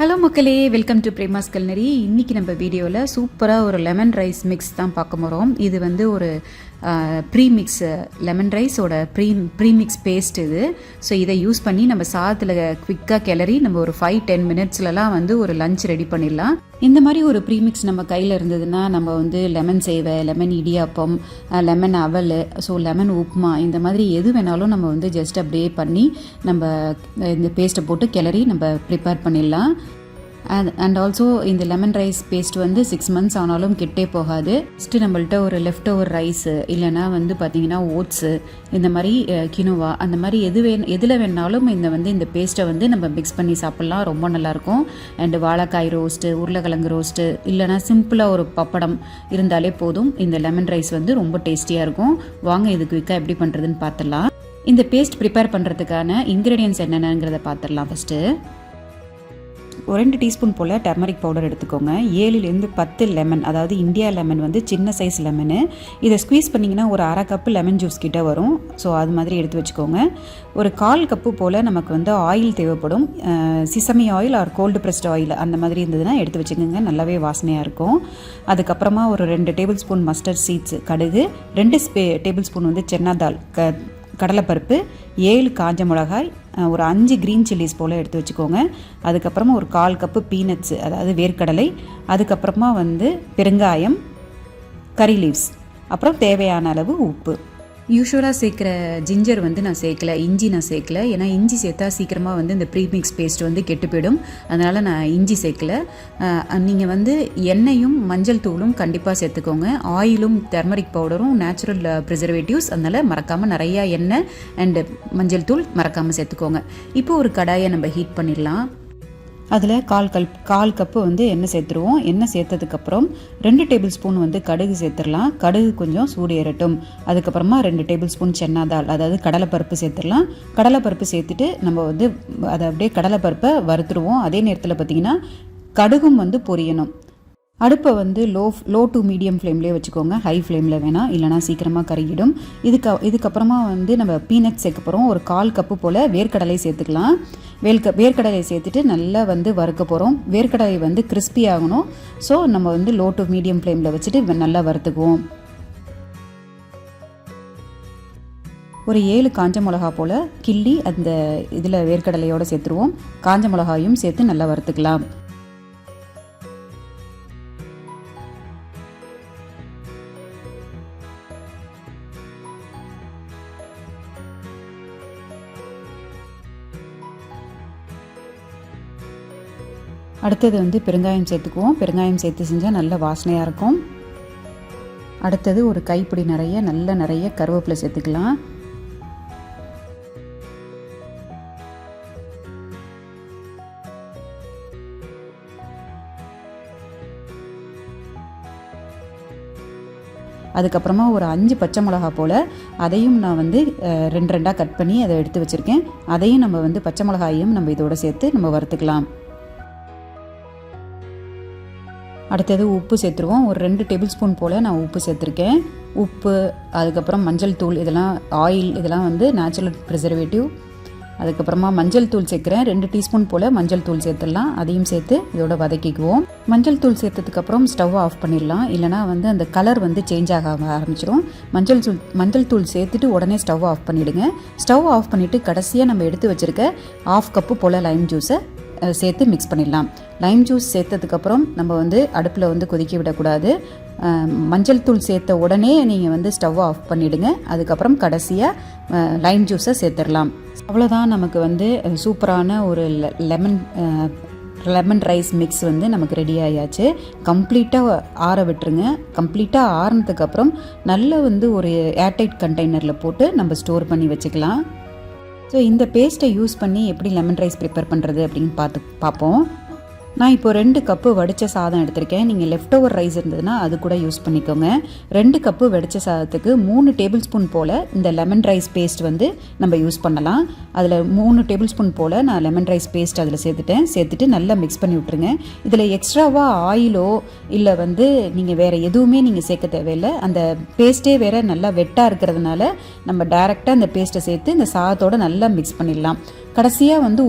Hello மக்களே, welcome to Prema's Culinary. இன்றைக்கி நம்ம வீடியோவில் சூப்பராக ஒரு லெமன் ரைஸ் மிக்ஸ் தான் பார்க்க போகிறோம். இது வந்து ஒரு ப்ரீமிக்ஸ் லெமன் ரைஸோட ப்ரீமிக்ஸ் பேஸ்ட் இது. ஸோ இதை யூஸ் பண்ணி நம்ம சாதத்தில் குவிக்காக கிளறி நம்ம ஒரு 5-10 மினிட்ஸ்லலாம் வந்து ஒரு லஞ்ச் ரெடி பண்ணிடலாம். இந்த மாதிரி ஒரு ப்ரீமிக்ஸ் நம்ம கையில் இருந்ததுன்னா நம்ம வந்து லெமன் சேவை, லெமன் இடியாப்பம், லெமன் அவல், ஸோ லெமன் உப்புமா, இந்த மாதிரி எது வேணாலும் நம்ம வந்து ஜஸ்ட் அப்படியே பண்ணி நம்ம இந்த பேஸ்ட்டை போட்டு கிளறி நம்ம ப்ரிப்பேர் பண்ணிடலாம். அண்ட் ஆல்சோ இந்த லெமன் ரைஸ் பேஸ்ட் வந்து 6 மந்த்ஸ் ஆனாலும் கெட்டே போகாது. ஃபஸ்ட்டு நம்மள்ட்ட ஒரு லெஃப்ட் ஓவர் ரைஸு இல்லைனா வந்து பார்த்திங்கன்னா ஓட்ஸு, இந்த மாதிரி கினோவா, அந்த மாதிரி எதில் வேணாலும் இந்த பேஸ்ட்டை வந்து நம்ம மிக்ஸ் பண்ணி சாப்பிட்லாம். ரொம்ப நல்லாயிருக்கும். அண்டு வாழைக்காய் ரோஸ்ட்டு, உருளைக்கிழங்கு ரோஸ்ட்டு, இல்லைனா சிம்பிளாக ஒரு பப்படம் இருந்தாலே போதும். இந்த லெமன் ரைஸ் வந்து ரொம்ப டேஸ்டியாக இருக்கும். வாங்க இது குயிக்காக எப்படி பண்ணுறதுன்னு பார்த்துடலாம். இந்த பேஸ்ட் ப்ரிப்பேர் பண்ணுறதுக்கான இன்க்ரீடியன்ட்ஸ் என்னென்னங்கிறத பார்த்துடலாம். ஃபஸ்ட்டு ஒரு 2 டீஸ்பூன் போல் டர்மரிக் பவுடர் எடுத்துக்கோங்க. 7லேருந்து 10 லெமன், அதாவது இந்தியா லெமன் வந்து சின்ன சைஸ் லெமனு. இதை ஸ்குவீஸ் பண்ணிங்கன்னா ஒரு 1/2 கப்பு லெமன் ஜூஸ் கிட்ட வரும். ஸோ அது மாதிரி எடுத்து வச்சுக்கோங்க. ஒரு 1/4 கப்பு போல் நமக்கு வந்து ஆயில் தேவைப்படும். Sesame oil or cold pressed oil அந்த மாதிரி இருந்ததுன்னா எடுத்து வச்சுக்கோங்க, நல்லாவே வாசனையாக இருக்கும். அதுக்கப்புறமா ஒரு 2 டேபிள் ஸ்பூன் மஸ்டர்ட் சீட்ஸ், கடுகு, 2 டேபிள் ஸ்பூன் வந்து சென்னா தால், கடலைப்பருப்பு, 7 காஞ்ச மிளகாய், ஒரு 5 க்ரீன் சில்லிஸ் போல் எடுத்து வச்சுக்கோங்க. அதுக்கப்புறமா ஒரு 1/4 கப்பு பீனட்ஸு, அதாவது வேர்க்கடலை, அதுக்கப்புறமா வந்து பெருங்காயம், கறி லீவ்ஸ், அப்புறம் தேவையான அளவு உப்பு. யூஸ்வலாக சேர்க்குற ஜிஞ்சர் வந்து நான் சேர்க்கல, இஞ்சி நான் சேர்க்கல. ஏன்னா இஞ்சி சேர்த்தா சீக்கிரமாக வந்து இந்த ப்ரீமிக்ஸ் பேஸ்ட் வந்து கெட்டு போயிடும். அதனால் நான் இஞ்சி சேர்க்கல. நீங்கள் வந்து எண்ணெயும் மஞ்சள் தூளும் கண்டிப்பாக சேர்த்துக்கோங்க. ஆயிலும் டர்மரிக் பவுடரும் நேச்சுரல் ப்ரிசர்வேட்டிவ்ஸ், அதனால் மறக்காமல் நிறையா எண்ணெய் அண்டு மஞ்சள் தூள் மறக்காமல் சேர்த்துக்கோங்க. இப்போ ஒரு கடாயை நம்ம ஹீட் பண்ணிடலாம். அதில் 1/4 கப்பு வந்து எண்ணெய் சேர்த்துருவோம். எண்ணெய் சேர்த்ததுக்கப்புறம் 2 டேபிள் ஸ்பூன் வந்து கடுகு சேர்த்துடலாம். கடுகு கொஞ்சம் சூடு ஏறட்டும். அதுக்கப்புறமா 2 டேபிள் ஸ்பூன் சென்னா தால், அதாவது கடலைப்பருப்பு சேர்த்துடலாம். கடலைப்பருப்பு சேர்த்துட்டு நம்ம வந்து அதை அப்படியே கடலைப்பருப்பை வறுத்துருவோம். அதே நேரத்தில் பார்த்திங்கன்னா கடுகும் வந்து பொரியணும். அடுப்பை வந்து லோ டு மீடியம் ஃப்ளேம்லேயே வச்சுக்கோங்க, ஹை ஃப்ளேமில் வேணாம், இல்லைனா சீக்கிரமாக கருகிடும். இதுக்கப்புறமா வந்து நம்ம பீனட் சேர்க்க போகிறோம். ஒரு 1/4 கப்பு போல் வேர்க்கடலை சேர்த்துக்கலாம். வேர்க்கடலை சேர்த்துட்டு நல்லா வந்து வறுக்க போகிறோம். வேர்க்கடலை வந்து கிறிஸ்பி ஆகணும். ஸோ நம்ம வந்து லோ டு மீடியம் ஃப்ளேமில் வச்சுட்டு நல்லா வறுத்துக்குவோம். ஒரு 7 காஞ்ச மிளகா போல் கிள்ளி அந்த இதில் வேர்க்கடலையோடு சேர்த்துருவோம். காஞ்ச மிளகாயும் சேர்த்து நல்லா வறுத்துக்கலாம். அடுத்தது வந்து பெருங்காயம் சேர்த்துக்குவோம். பெருங்காயம் சேர்த்து செஞ்சால் நல்ல வாசனையாக இருக்கும். அடுத்தது ஒரு கைப்பிடி நிறைய கருவேப்பிலை சேர்த்துக்கலாம். அதுக்கப்புறமா ஒரு 5 பச்சை மிளகா போல், அதையும் நான் வந்து 2 கட் பண்ணி அதை எடுத்து வச்சுருக்கேன். அதையும் நம்ம வந்து பச்சை மிளகாயையும் நம்ம இதோடு சேர்த்து நம்ம வறுத்துக்கலாம். அடுத்தது உப்பு சேர்த்துருவோம். ஒரு 2 டேபிள் ஸ்பூன் போல் நான் உப்பு சேர்த்துருக்கேன். உப்பு, அதுக்கப்புறம் மஞ்சள் தூள், இதெல்லாம் ஆயில், இதெல்லாம் வந்து நேச்சுரல் ப்ரிசர்வேட்டிவ். அதுக்கப்புறமா மஞ்சள் தூள் சேர்க்குறேன். 2 டீஸ்பூன் போல் மஞ்சள் தூள் சேர்த்துடலாம். அதையும் சேர்த்து இதோட வதக்கிக்குவோம். மஞ்சள் தூள் சேர்த்ததுக்கப்புறம் ஸ்டவ் ஆஃப் பண்ணிடலாம், இல்லைனா வந்து அந்த கலர் வந்து சேஞ்ச் ஆக ஆரம்பிச்சிடும். மஞ்சள் தூள் சேர்த்துட்டு உடனே ஸ்டவ் ஆஃப் பண்ணிவிடுங்க. ஸ்டவ் ஆஃப் பண்ணிவிட்டு கடைசியாக நம்ம எடுத்து வச்சுருக்க 1/2 கப்பு போல் லைம் ஜூஸை சேர்த்து மிக்ஸ் பண்ணிடலாம். லைம் ஜூஸ் சேர்த்ததுக்கப்புறம் நம்ம வந்து அடுப்பில் வந்து கொதிக்க விடக்கூடாது. மஞ்சள் தூள் சேர்த்த உடனே நீங்கள் வந்து ஸ்டவ் ஆஃப் பண்ணிவிடுங்க. அதுக்கப்புறம் கடைசியாக லைம் ஜூஸை சேர்த்துடலாம். அவ்வளோதான், நமக்கு வந்து சூப்பரான ஒரு லெமன் ரைஸ் மிக்ஸ் வந்து நமக்கு ரெடி ஆயாச்சு. கம்ப்ளீட்டாக ஆற விட்டுருங்க. கம்ப்ளீட்டாக ஆறினதுக்கப்புறம் நல்ல வந்து ஒரு ஏர்டைட் கண்டெய்னரில் போட்டு நம்ம ஸ்டோர் பண்ணி வச்சுக்கலாம். ஸோ இந்த பேஸ்ட்டை யூஸ் பண்ணி எப்படி லெமன் ரைஸ் ப்ரிப்பேர் பண்ணுறது அப்படின்னு பார்ப்போம். நான் இப்போ 2 கப்பு வடித்த சாதம் எடுத்திருக்கேன். நீங்கள் லெஃப்ட் ஓவர் ரைஸ் இருந்ததுன்னா அது கூட யூஸ் பண்ணிக்கோங்க. 2 கப்பு வடித்த சாதத்துக்கு 3 டேபிள் ஸ்பூன் போல் இந்த லெமன் ரைஸ் பேஸ்ட் வந்து நம்ம யூஸ் பண்ணலாம். அதில் 3 டேபிள் ஸ்பூன் போல் நான் லெமன் ரைஸ் பேஸ்ட் அதில் சேர்த்துட்டு நல்லா மிக்ஸ் பண்ணி விட்ருங்க. இதில் எக்ஸ்ட்ராவாக ஆயிலோ இல்லை வந்து நீங்கள் வேறு எதுவுமே நீங்கள் சேர்க்க தேவையில்லை. அந்த பேஸ்ட்டே வேறு நல்லா வெட்டாக இருக்கிறதுனால நம்ம டைரெக்டாக அந்த பேஸ்ட்டை சேர்த்து இந்த சாதத்தோடு நல்லா மிக்ஸ் பண்ணிடலாம். கடைசியாக வந்து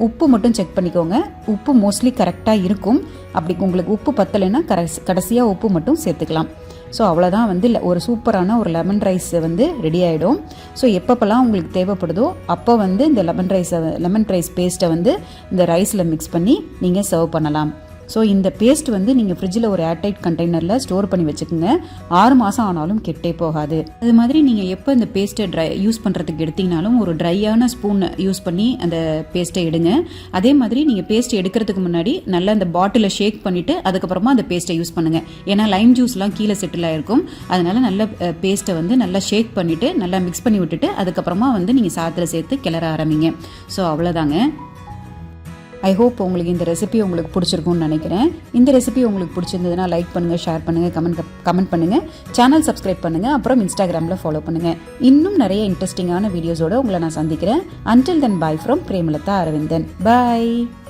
உப்பு மட்டும் செக் பண்ணிக்கோங்க. உப்பு மோஸ்ட்லி கரெக்டாக இருக்கும். அப்படி உங்களுக்கு உப்பு பத்தலைன்னா கடைசியாக உப்பு மட்டும் சேர்த்துக்கலாம். ஸோ அவ்வளோதான் வந்து ஒரு சூப்பரான ஒரு லெமன் ரைஸ் வந்து ரெடி ஆகிடும். ஸோ எப்பப்பெல்லாம் உங்களுக்கு தேவைப்படுதோ அப்போ வந்து இந்த லெமன் ரைஸ் பேஸ்ட்டை வந்து இந்த ரைஸில் மிக்ஸ் பண்ணி நீங்கள் சர்வ் பண்ணலாம். ஸோ இந்த பேஸ்ட் வந்து நீங்கள் ஃப்ரிட்ஜில் ஒரு ஏர்டைட் கண்டெய்னரில் ஸ்டோர் பண்ணி வச்சுக்கோங்க. 6 மாதம் ஆனாலும் கெட்டே போகாது. அது மாதிரி நீங்கள் எப்போ இந்த பேஸ்ட்டை யூஸ் பண்ணுறதுக்கு எடுத்திங்கனாலும் ஒரு ட்ரையான ஸ்பூன் யூஸ் பண்ணி அந்த பேஸ்ட்டை எடுங்க. அதே மாதிரி நீங்கள் பேஸ்ட் எடுக்கிறதுக்கு முன்னாடி நல்லா அந்த பாட்டிலை ஷேக் பண்ணிவிட்டு அதுக்கப்புறமா அந்த பேஸ்ட்டை யூஸ் பண்ணுங்கள். ஏன்னா லைம் ஜூஸ்லாம் கீழே செட்டில் ஆகிருக்கும். அதனால் நல்ல பேஸ்ட்டை வந்து நல்லா ஷேக் பண்ணிவிட்டு நல்லா மிக்ஸ் பண்ணி விட்டுட்டு அதுக்கப்புறமா வந்து நீங்கள் சாதத்தில் சேர்த்து கிளற ஆரம்பிங்க. ஸோ அவ்வளோதாங்க. ஐ ஹோப் உங்களுக்கு இந்த ரெசிபி உங்களுக்கு பிடிச்சிருக்கும்னு நினைக்கிறேன். இந்த ரெசிபி உங்களுக்கு பிடிச்சிருந்ததுன்னா லைக் பண்ணுங்கள், ஷேர் பண்ணுங்கள், கமெண்ட் பண்ணுங்கள், சேனல் சப்ஸ்கிரைப் பண்ணுங்கள், அப்புறம் இன்ஸ்டாகிராமில் ஃபாலோ பண்ணுங்கள். இன்னும் நிறைய இன்ட்ரெஸ்டிங்கான வீடியோஸோடு உங்களை நான் சந்திக்கிறேன். Until then, bye from Premalata Arvindan. Bye.